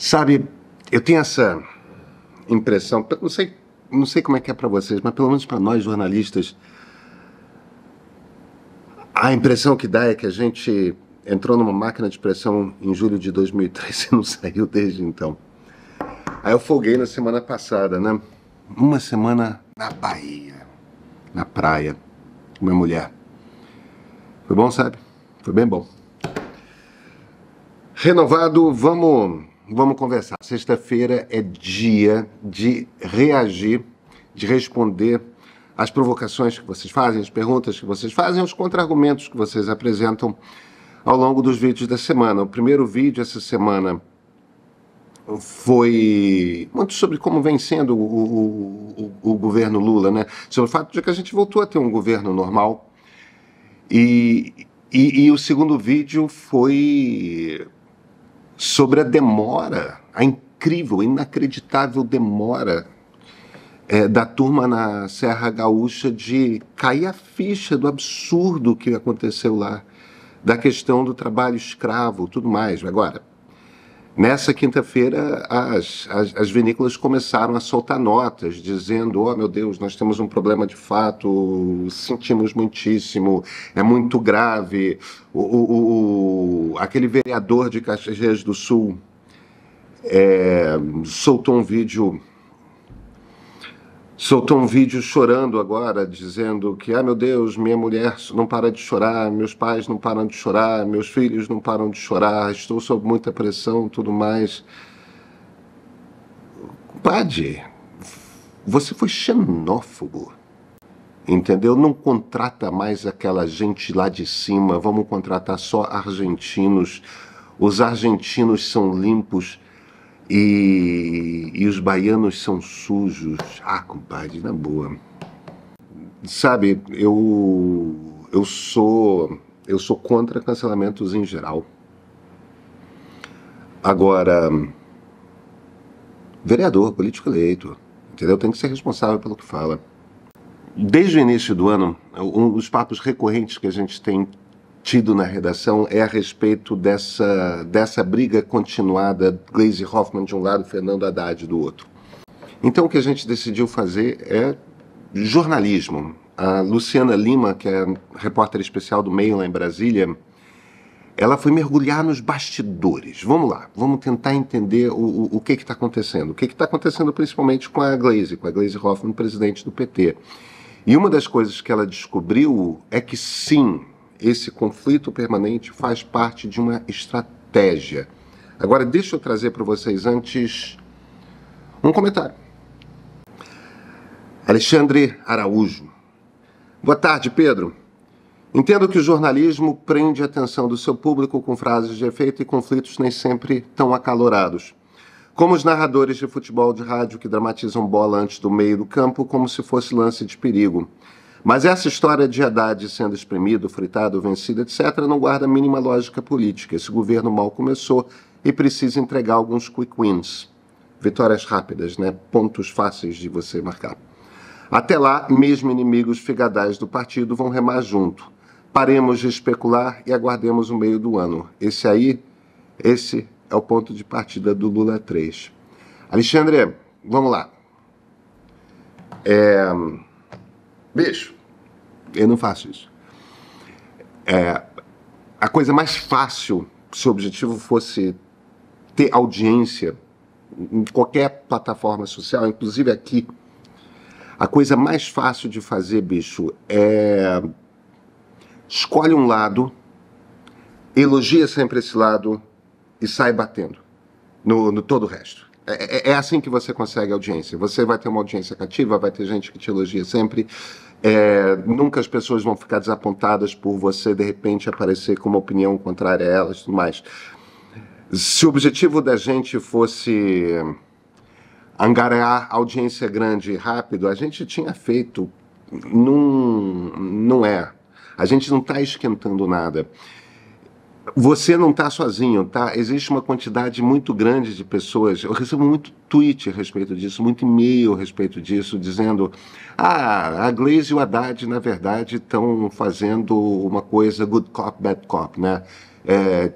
Sabe, eu tenho essa impressão, não sei como é que é para vocês, mas pelo menos para nós jornalistas, a impressão que dá é que a gente entrou numa máquina de pressão em julho de 2013 e não saiu desde então. Aí eu folguei na semana passada, né? Uma semana na Bahia, na praia, com minha mulher. Foi bom, sabe? Foi bem bom. Renovado, vamos conversar. Sexta-feira é dia de reagir, de responder às provocações que vocês fazem, às perguntas que vocês fazem, aos contra-argumentos que vocês apresentam ao longo dos vídeos da semana. O primeiro vídeo essa semana foi muito sobre como vem sendo o governo Lula, né? Sobre o fato de que a gente voltou a ter um governo normal. E o segundo vídeo foi sobre a demora, a incrível, inacreditável demora da turma na Serra Gaúcha de cair a ficha do absurdo que aconteceu lá, da questão do trabalho escravo, tudo mais. Agora, nessa quinta-feira, as vinícolas começaram a soltar notas, dizendo, oh meu Deus, nós temos um problema de fato, sentimos muitíssimo, é muito grave. Aquele vereador de Caxias do Sul soltou um vídeo chorando agora, dizendo que, ah meu Deus, minha mulher não para de chorar, meus pais não param de chorar, meus filhos não param de chorar, estou sob muita pressão, tudo mais. Compadre, você foi xenófobo, entendeu? Não contrata mais aquela gente lá de cima, vamos contratar só argentinos, os argentinos são limpos, e os baianos são sujos. Ah, compadre, na boa. Sabe, eu sou contra cancelamentos em geral. Agora, vereador, político eleito, entendeu? Tem que ser responsável pelo que fala. Desde o início do ano, um dos papos recorrentes que a gente tem tido na redação é a respeito dessa briga continuada, Gleisi Hoffmann de um lado, Fernando Haddad do outro. Então o que a gente decidiu fazer é jornalismo. A Luciana Lima, que é repórter especial do Meio lá em Brasília, ela foi mergulhar nos bastidores. Vamos lá, vamos tentar entender o que está acontecendo. O que está acontecendo principalmente com a Gleisi Hoffmann, presidente do PT. E uma das coisas que ela descobriu é que sim, esse conflito permanente faz parte de uma estratégia. Agora, deixa eu trazer para vocês antes um comentário. Alexandre Araújo. Boa tarde, Pedro. Entendo que o jornalismo prende a atenção do seu público com frases de efeito e conflitos nem sempre tão acalorados. Como os narradores de futebol de rádio que dramatizam bola antes do meio do campo como se fosse lance de perigo. Mas essa história de Haddad sendo espremido, fritado, vencido, etc., não guarda a mínima lógica política. Esse governo mal começou e precisa entregar alguns quick wins. Vitórias rápidas, né? Pontos fáceis de você marcar. Até lá, mesmo inimigos figadais do partido vão remar junto. Paremos de especular e aguardemos o meio do ano. Esse é o ponto de partida do Lula 3. Alexandre, vamos lá. Bicho, eu não faço isso. A coisa mais fácil, se o objetivo fosse ter audiência em qualquer plataforma social, inclusive aqui, a coisa mais fácil de fazer, bicho, é escolhe um lado, elogia sempre esse lado e sai batendo no todo o resto. É assim que você consegue audiência. Você vai ter uma audiência cativa, vai ter gente que te elogia sempre. Nunca as pessoas vão ficar desapontadas por você, de repente, aparecer com uma opinião contrária a elas e tudo mais. Se o objetivo da gente fosse angariar audiência grande e rápido, a gente tinha feito. Não é. A gente não está esquentando nada. Você não está sozinho, tá? Existe uma quantidade muito grande de pessoas. Eu recebo muito tweet a respeito disso, muito e-mail a respeito disso, dizendo: a Gleisi e o Haddad, na verdade, estão fazendo uma coisa good cop, bad cop, né?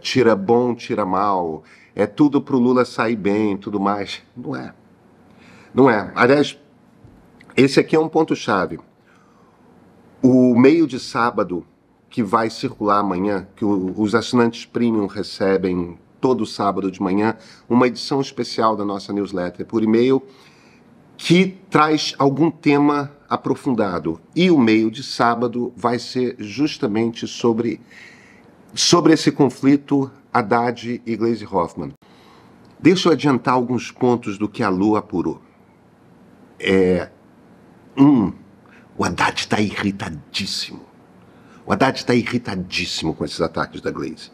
Tira bom, tira mal. é tudo para o Lula sair bem, tudo mais. Não é. Não é. Aliás, esse aqui é um ponto-chave. O meio de sábado que vai circular amanhã, que os assinantes premium recebem todo sábado de manhã, uma edição especial da nossa newsletter por e-mail que traz algum tema aprofundado. E o meio de sábado vai ser justamente sobre esse conflito Haddad e Gleisi Hoffmann. Deixa eu adiantar alguns pontos do que a Lu apurou. O Haddad está irritadíssimo. O Haddad está irritadíssimo com esses ataques da Gleisi.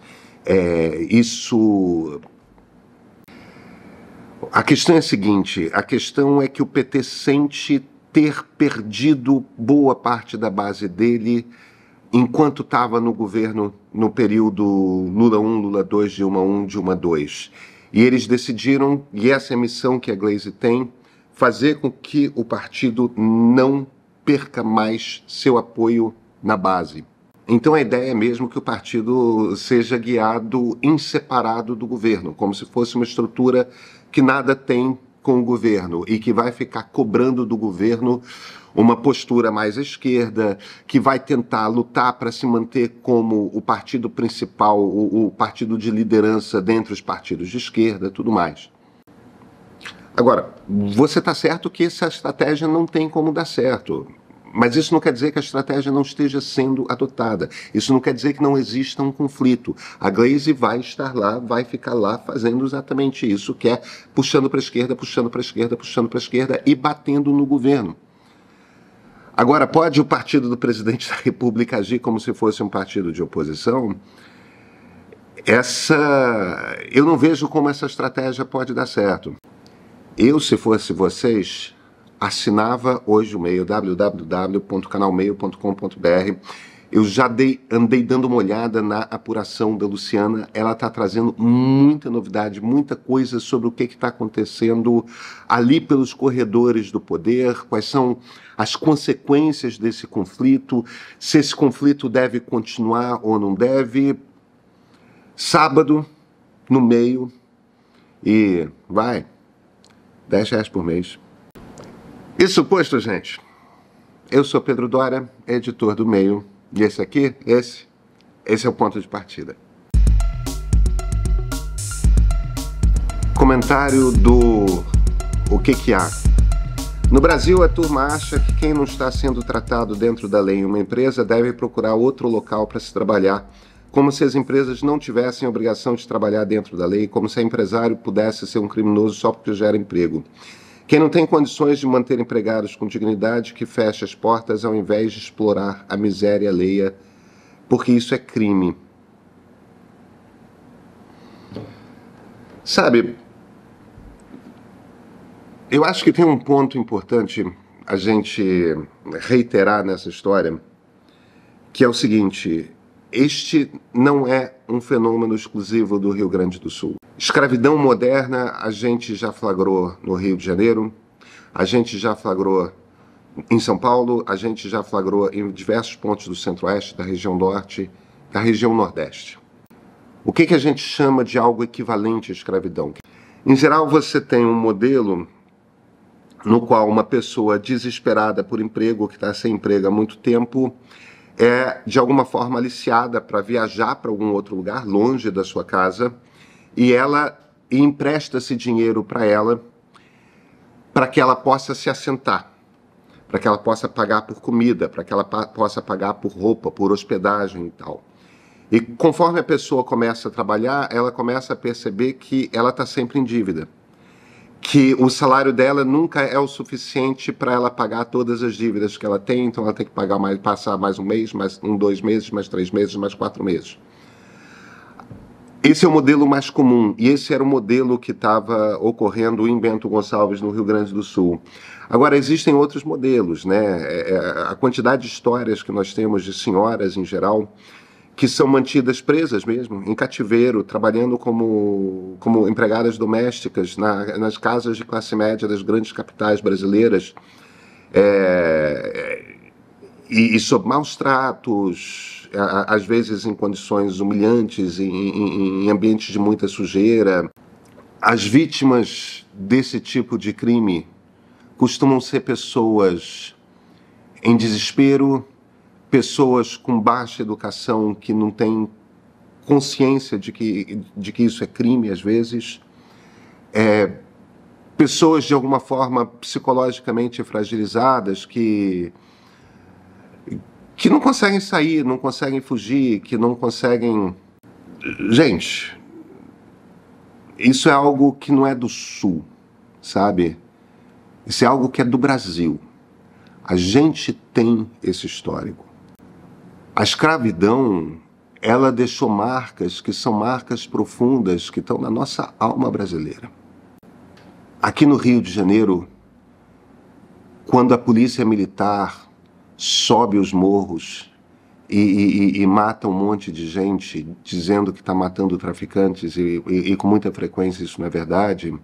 A questão é a seguinte, a questão é que o PT sente ter perdido boa parte da base dele enquanto estava no governo no período Lula 1, Lula 2, Dilma 1, Dilma 2. E eles decidiram, e essa é a missão que a Gleisi tem, fazer com que o partido não perca mais seu apoio na base. Então a ideia é mesmo que o partido seja guiado em separado do governo, como se fosse uma estrutura que nada tem com o governo e que vai ficar cobrando do governo uma postura mais à esquerda, que vai tentar lutar para se manter como o partido principal, o partido de liderança dentre os partidos de esquerda, tudo mais. Agora, você está certo que essa estratégia não tem como dar certo. Mas isso não quer dizer que a estratégia não esteja sendo adotada. Isso não quer dizer que não exista um conflito. A Gleisi vai estar lá, vai ficar lá fazendo exatamente isso, que é puxando para a esquerda, puxando para a esquerda, puxando para a esquerda e batendo no governo. Agora, pode o partido do presidente da República agir como se fosse um partido de oposição? Eu não vejo como essa estratégia pode dar certo. Eu, se fosse vocês, assinava hoje o e-mail www.canalmeio.com.br. Eu já andei dando uma olhada na apuração da Luciana. Ela está trazendo muita novidade, muita coisa sobre o que está acontecendo ali pelos corredores do poder, quais são as consequências desse conflito, se esse conflito deve continuar ou não deve. Sábado, no meio, e vai, R$10 por mês. Isso posto, gente, eu sou Pedro Dória, editor do Meio, e esse é o ponto de partida. Comentário do O que há? No Brasil, a turma acha que quem não está sendo tratado dentro da lei em uma empresa deve procurar outro local para se trabalhar, como se as empresas não tivessem a obrigação de trabalhar dentro da lei, como se a empresário pudesse ser um criminoso só porque gera emprego. Quem não tem condições de manter empregados com dignidade, que fecha as portas ao invés de explorar a miséria alheia, porque isso é crime. Sabe, eu acho que tem um ponto importante a gente reiterar nessa história, que é o seguinte: este não é um fenômeno exclusivo do Rio Grande do Sul. Escravidão moderna a gente já flagrou no Rio de Janeiro, a gente já flagrou em São Paulo, a gente já flagrou em diversos pontos do Centro-Oeste, da região Norte, da região Nordeste. O que a gente chama de algo equivalente à escravidão? Em geral, você tem um modelo no qual uma pessoa desesperada por emprego, que está sem emprego há muito tempo, é de alguma forma aliciada para viajar para algum outro lugar, longe da sua casa, e ela empresta esse dinheiro para ela, para que ela possa se assentar, para que ela possa pagar por comida, para que ela possa pagar por roupa, por hospedagem e tal. E conforme a pessoa começa a trabalhar, ela começa a perceber que ela está sempre em dívida, que o salário dela nunca é o suficiente para ela pagar todas as dívidas que ela tem, então ela tem que passar mais um mês, mais 2 meses, mais 3 meses, mais 4 meses. Esse é o modelo mais comum, e esse era o modelo que estava ocorrendo em Bento Gonçalves, no Rio Grande do Sul. Agora, existem outros modelos, né? A quantidade de histórias que nós temos de senhoras, em geral, que são mantidas presas mesmo, em cativeiro, trabalhando como empregadas domésticas nas casas de classe média das grandes capitais brasileiras, e sob maus tratos, às vezes em condições humilhantes, em ambientes de muita sujeira. As vítimas desse tipo de crime costumam ser pessoas em desespero, pessoas com baixa educação que não têm consciência de que isso é crime às vezes, pessoas de alguma forma psicologicamente fragilizadas que não conseguem sair, não conseguem fugir, que não conseguem... Gente, isso é algo que não é do Sul, sabe? Isso é algo que é do Brasil. A gente tem esse histórico. A escravidão, ela deixou marcas que são marcas profundas, que estão na nossa alma brasileira. Aqui no Rio de Janeiro, quando a polícia militar sobe os morros e mata um monte de gente, dizendo que está matando traficantes, e com muita frequência isso não é verdade,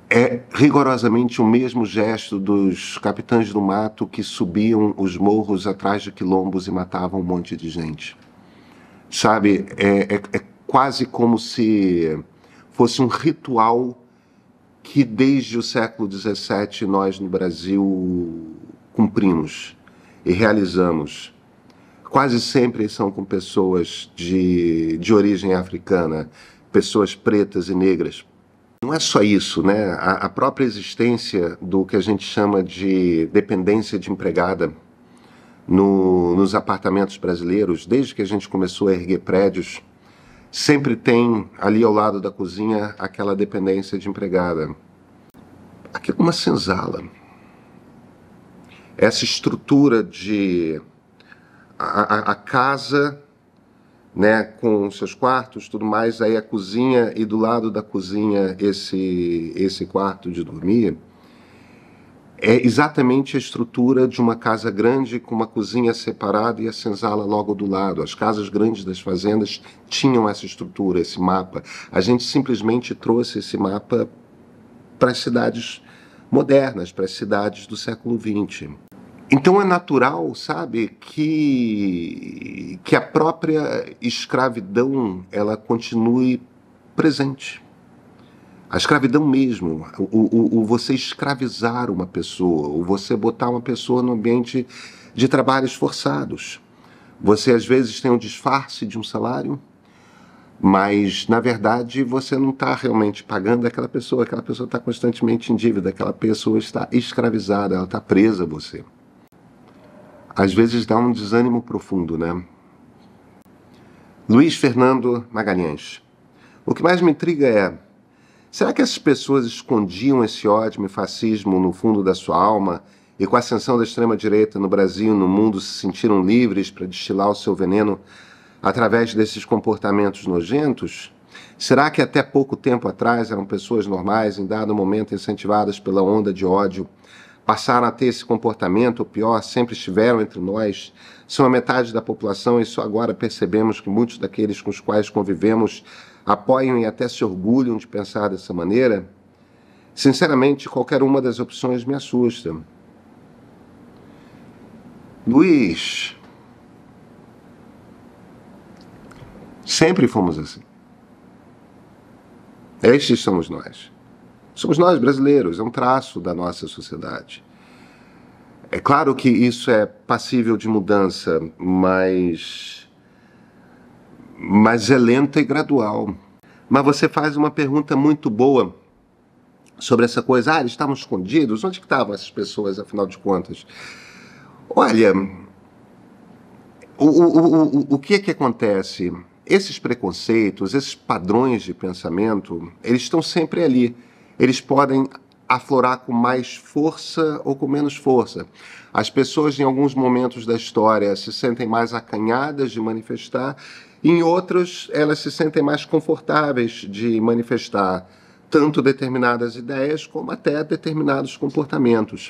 é rigorosamente o mesmo gesto dos capitães do mato que subiam os morros atrás de quilombos e matavam um monte de gente. Sabe, é quase como se fosse um ritual que desde o século XVII nós no Brasil cumprimos e realizamos. Quase sempre são com pessoas de origem africana, pessoas pretas e negras. Não é só isso, né? A própria existência do que a gente chama de dependência de empregada nos apartamentos brasileiros, desde que a gente começou a erguer prédios, sempre tem ali ao lado da cozinha aquela dependência de empregada. Aquilo é uma senzala. Essa estrutura de... A casa, né, com seus quartos, tudo mais, aí a cozinha e do lado da cozinha esse quarto de dormir, é exatamente a estrutura de uma casa grande com uma cozinha separada e a senzala logo do lado. As casas grandes das fazendas tinham essa estrutura, esse mapa. A gente simplesmente trouxe esse mapa para as cidades modernas, para as cidades do século XX. Então é natural, sabe, que a própria escravidão ela continue presente. A escravidão mesmo, o você escravizar uma pessoa, o você botar uma pessoa no ambiente de trabalhos forçados. Você às vezes tem um disfarce de um salário, mas na verdade você não está realmente pagando aquela pessoa está constantemente em dívida, aquela pessoa está escravizada, ela está presa a você. Às vezes dá um desânimo profundo, né? Luiz Fernando Magalhães. O que mais me intriga é: será que essas pessoas escondiam esse ódio e fascismo no fundo da sua alma e com a ascensão da extrema-direita no Brasil e no mundo se sentiram livres para destilar o seu veneno através desses comportamentos nojentos? Será que até pouco tempo atrás eram pessoas normais, em dado momento incentivadas pela onda de ódio, passaram a ter esse comportamento, ou pior, sempre estiveram entre nós, são a metade da população e só agora percebemos que muitos daqueles com os quais convivemos apoiam e até se orgulham de pensar dessa maneira? Sinceramente, qualquer uma das opções me assusta. Luiz, sempre fomos assim. Estes somos nós. Somos nós brasileiros, é um traço da nossa sociedade. É claro que isso é passível de mudança, mas é lenta e gradual. Mas você faz uma pergunta muito boa sobre essa coisa. Eles estavam escondidos? Onde que estavam essas pessoas, afinal de contas? Olha, o que é que acontece? Esses preconceitos, esses padrões de pensamento, eles estão sempre ali. Eles podem aflorar com mais força ou com menos força. As pessoas, em alguns momentos da história, se sentem mais acanhadas de manifestar, e em outros, elas se sentem mais confortáveis de manifestar tanto determinadas ideias como até determinados comportamentos.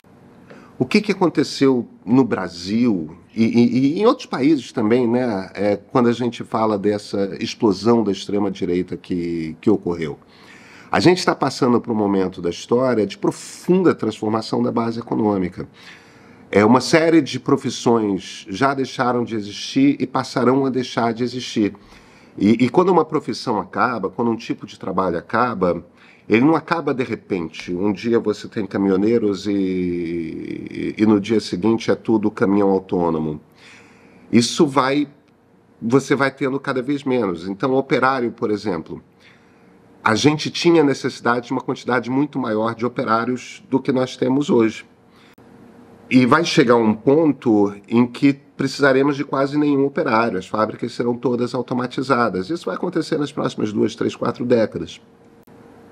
O que aconteceu no Brasil e em outros países também, né, quando a gente fala dessa explosão da extrema-direita que ocorreu? A gente está passando por um momento da história de profunda transformação da base econômica. Uma série de profissões já deixaram de existir e passarão a deixar de existir. E quando uma profissão acaba, quando um tipo de trabalho acaba, ele não acaba de repente. Um dia você tem caminhoneiros e no dia seguinte é tudo caminhão autônomo. Isso você vai tendo cada vez menos. Então, o operário, por exemplo, a gente tinha necessidade de uma quantidade muito maior de operários do que nós temos hoje. E vai chegar um ponto em que precisaremos de quase nenhum operário. As fábricas serão todas automatizadas. Isso vai acontecer nas próximas 2, 3, 4 décadas.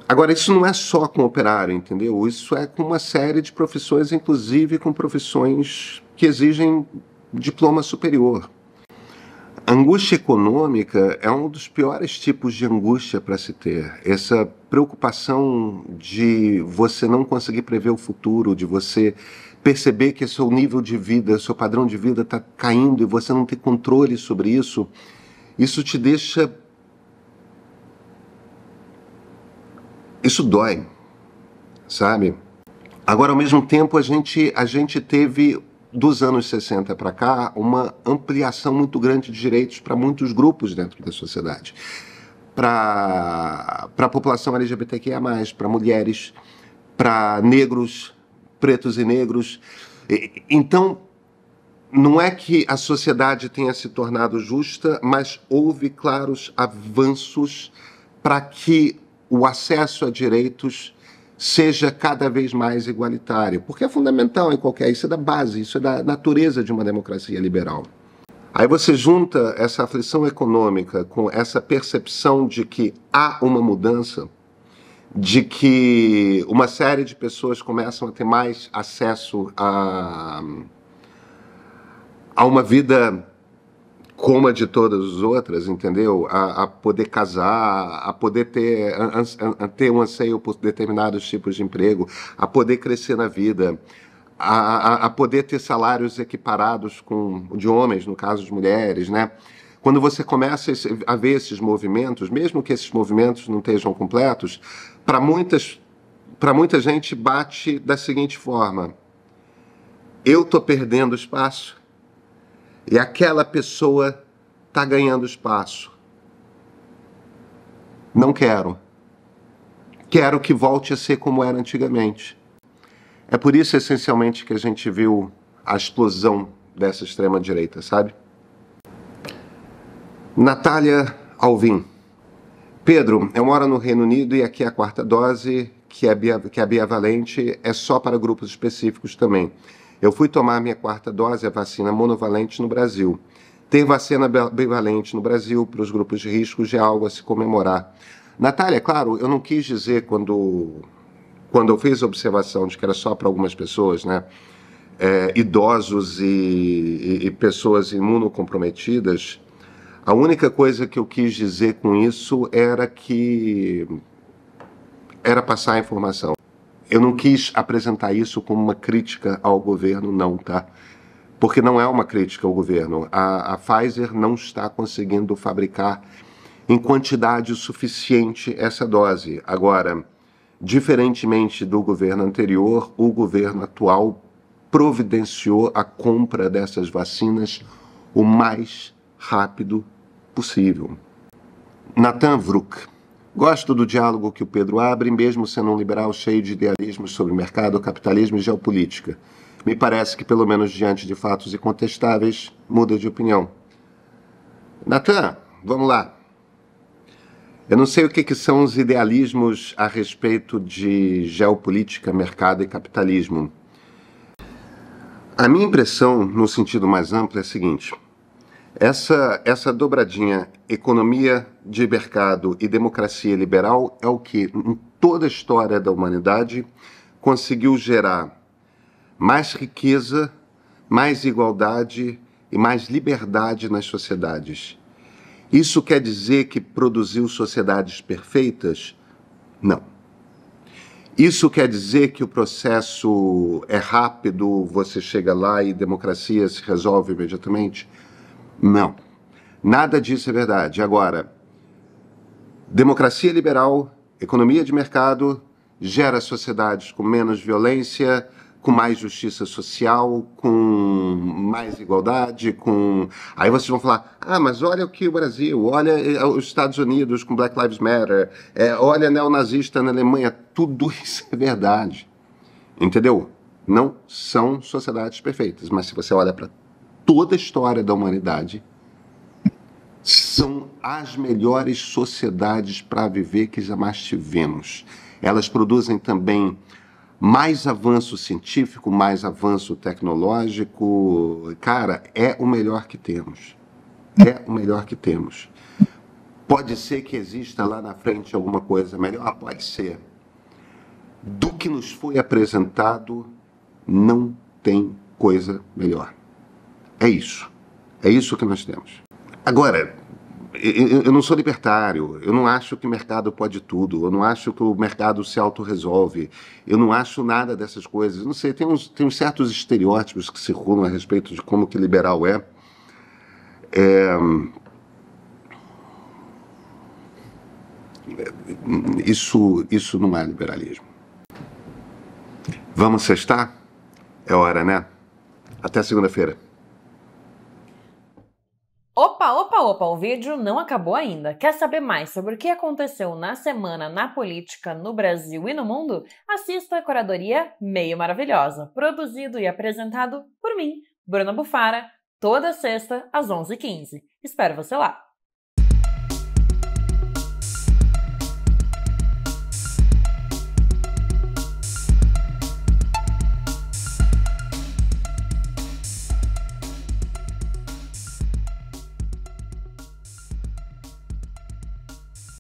Agora, isso não é só com operário, entendeu? Isso é com uma série de profissões, inclusive com profissões que exigem diploma superior. A angústia econômica é um dos piores tipos de angústia para se ter. Essa preocupação de você não conseguir prever o futuro, de você perceber que seu nível de vida, seu padrão de vida está caindo e você não ter controle sobre isso, isso te deixa... Isso dói, sabe? Agora, ao mesmo tempo, a gente teve, dos anos 60 para cá, uma ampliação muito grande de direitos para muitos grupos dentro da sociedade. Para a população LGBTQIA+, para mulheres, para negros, pretos e negros. Então, não é que a sociedade tenha se tornado justa, mas houve claros avanços para que o acesso a direitos seja cada vez mais igualitário, porque é fundamental em qualquer... Isso é da base, isso é da natureza de uma democracia liberal. Aí você junta essa aflição econômica com essa percepção de que há uma mudança, de que uma série de pessoas começam a ter mais acesso a uma vida como a de todas as outras, entendeu? A poder casar, a poder ter um anseio por determinados tipos de emprego, a poder crescer na vida, a poder ter salários equiparados com de homens, no caso de mulheres, né? Quando você começa a ver esses movimentos, mesmo que esses movimentos não estejam completos, para muita gente bate da seguinte forma: eu estou perdendo espaço e aquela pessoa está ganhando espaço. Não quero. Quero que volte a ser como era antigamente. É por isso, essencialmente, que a gente viu a explosão dessa extrema-direita, sabe? Natália Alvim. Pedro, eu moro no Reino Unido e aqui a quarta dose, que é a bivalente, é só para grupos específicos também. Eu fui tomar minha quarta dose, a vacina monovalente, no Brasil. Ter vacina bivalente no Brasil para os grupos de risco já é algo a se comemorar. Natália, claro, eu não quis dizer quando eu fiz a observação de que era só para algumas pessoas, né? Idosos e pessoas imunocomprometidas, a única coisa que eu quis dizer com isso era que era passar a informação. Eu não quis apresentar isso como uma crítica ao governo, não, tá? Porque não é uma crítica ao governo. A Pfizer não está conseguindo fabricar em quantidade suficiente essa dose. Agora, diferentemente do governo anterior, o governo atual providenciou a compra dessas vacinas o mais rápido possível. Nathan Vrook. Gosto do diálogo que o Pedro abre, mesmo sendo um liberal cheio de idealismos sobre mercado, capitalismo e geopolítica. Me parece que, pelo menos diante de fatos incontestáveis, muda de opinião. Nathan, vamos lá. Eu não sei o que são os idealismos a respeito de geopolítica, mercado e capitalismo. A minha impressão, no sentido mais amplo, é a seguinte: essa dobradinha economia de mercado e democracia liberal é o que, em toda a história da humanidade, conseguiu gerar mais riqueza, mais igualdade e mais liberdade nas sociedades. Isso quer dizer que produziu sociedades perfeitas? Não. Isso quer dizer que o processo é rápido, você chega lá e democracia se resolve imediatamente? Não. Nada disso é verdade. Agora, democracia liberal, economia de mercado, gera sociedades com menos violência, com mais justiça social, com mais igualdade, com... Aí vocês vão falar, mas olha o que o Brasil, olha os Estados Unidos com Black Lives Matter, olha neonazista na Alemanha, tudo isso é verdade, entendeu? Não são sociedades perfeitas, mas se você olha para toda a história da humanidade, são as melhores sociedades para viver que jamais tivemos. Elas produzem também mais avanço científico, mais avanço tecnológico. Cara, é o melhor que temos. É o melhor que temos. Pode ser que exista lá na frente alguma coisa melhor? Pode ser. Do que nos foi apresentado, não tem coisa melhor. É isso. É isso que nós temos. Agora, eu não sou libertário, eu não acho que o mercado pode tudo, eu não acho que o mercado se autorresolve, eu não acho nada dessas coisas. Não sei, tem uns certos estereótipos que circulam a respeito de como que liberal é. Isso não é liberalismo. Vamos sextar? É hora, né? Até segunda-feira. Opa, o vídeo não acabou ainda. Quer saber mais sobre o que aconteceu na semana na política no Brasil e no mundo? Assista a Curadoria Meio Maravilhosa, produzido e apresentado por mim, Bruna Bufara, toda sexta às 11h15. Espero você lá!